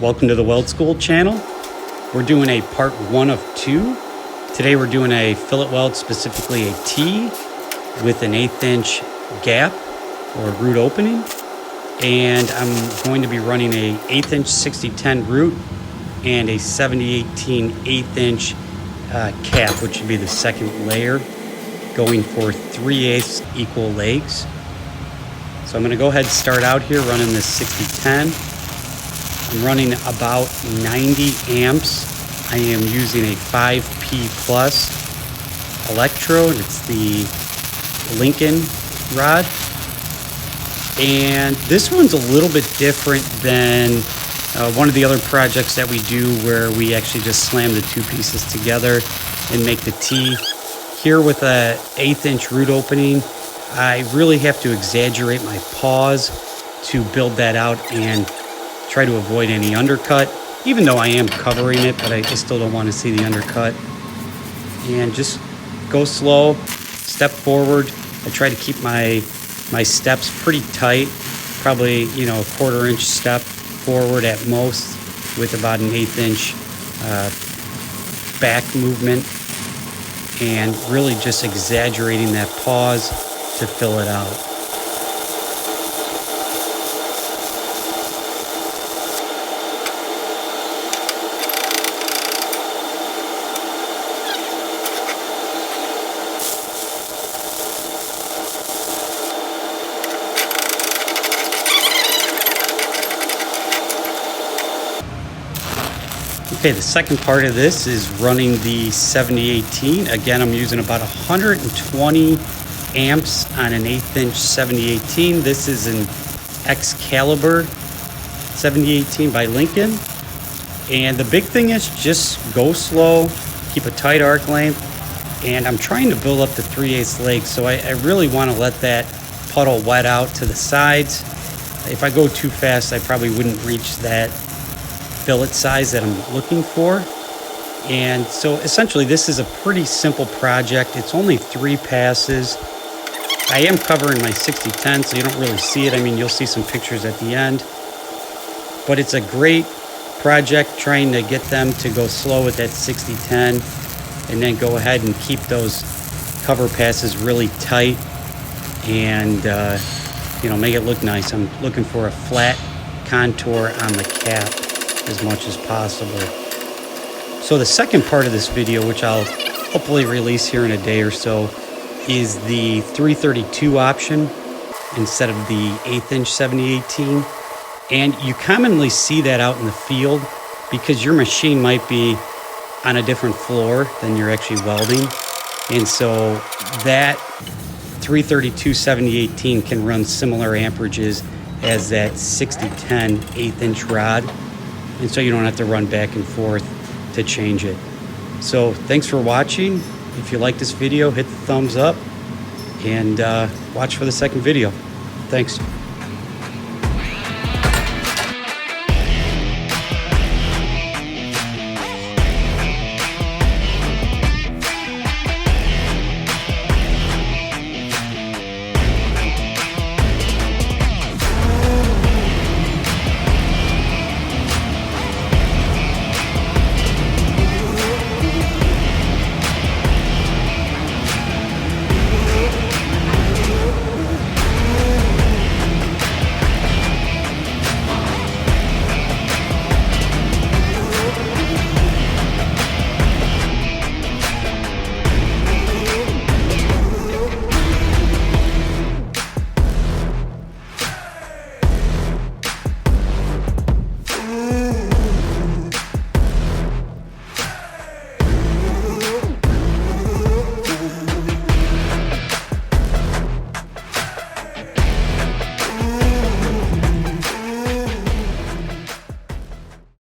Welcome to the Weld School channel. We're doing a part 1 of 2. Today we're doing a fillet weld, specifically a T with an 1/8 inch gap or root opening. And I'm going to be running a 1/8 inch 6010 root and a 7018 1/8 inch cap, which would be the second layer, going for 3/8 equal legs. So I'm going to go ahead and start out here running this 6010. I'm running about 90 amps. I am using a 5P plus electrode. It's the Lincoln rod. And this one's a little bit different than one of the other projects that we do, where we actually just slam the two pieces together and make the T. Here with a 1/8 inch root opening, I really have to exaggerate my pause to build that out and try to avoid any undercut, even though I am covering it, but I still don't want to see the undercut. And just go slow, step forward. I try to keep my steps pretty tight, probably, a 1/4 inch step forward at most, with about an 1/8 inch back movement, and really just exaggerating that pause to fill it out. Okay, the second part of this is running the 7018. Again, I'm using about 120 amps on an 1/8 inch 7018. This is an Excalibur 7018 by Lincoln. And the big thing is just go slow, keep a tight arc length, and I'm trying to build up the 3/8 legs, so I really want to let that puddle wet out to the sides. If I go too fast, I probably wouldn't reach that fillet size that I'm looking for. And so essentially this is a pretty simple project. It's only 3 passes. I am covering my 6010, so you don't really see it. I mean, you'll see some pictures at the end, but it's a great project, trying to get them to go slow with that 6010 and then go ahead and keep those cover passes really tight and make it look nice. I'm looking for a flat contour on the cap as much as possible. So the second part of this video, which I'll hopefully release here in a day or so, is the 332 option instead of the 1/8 inch 7018. And you commonly see that out in the field because your machine might be on a different floor than you're actually welding. And so that 332 7018 can run similar amperages as that 6010 1/8 inch rod. And so you don't have to run back and forth to change it. So thanks for watching. If you like this video, hit the thumbs up and watch for the second video. Thanks.